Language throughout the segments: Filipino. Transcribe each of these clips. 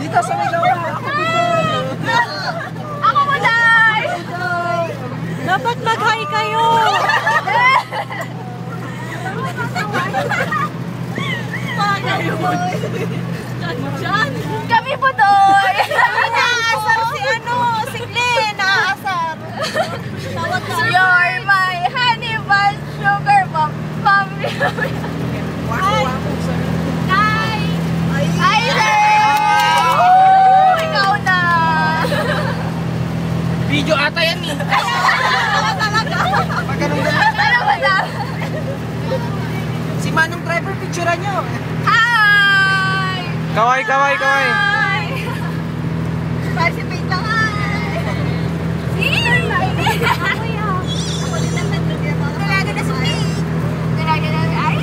Dito sa may gawa. Ako mo, Day! Dapat mag-hi kayo! Kami po, Doy! Naaasar si si Glenn, naaasar. You're my honey bun, sugar bomb, Day! Ay, ikaw na! Video ata yan eh. Ano ba na? Si Manong driver, picturean nyo. Hi! Kaway, kaway, kaway. Hi! Participate lang, hi! Ako din ang nag-review. Talaga na sumig! Talaga na, ay!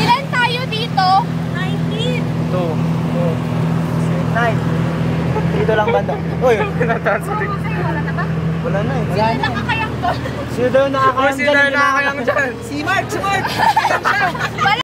Ilan tayo dito? 19! 9. Dito lang banda. Uy, Natansa din. Wala na ba? wala na eh. Sino nakakayang to? Sino daw nakakayang Sino nakakayang dyan? Si Mark!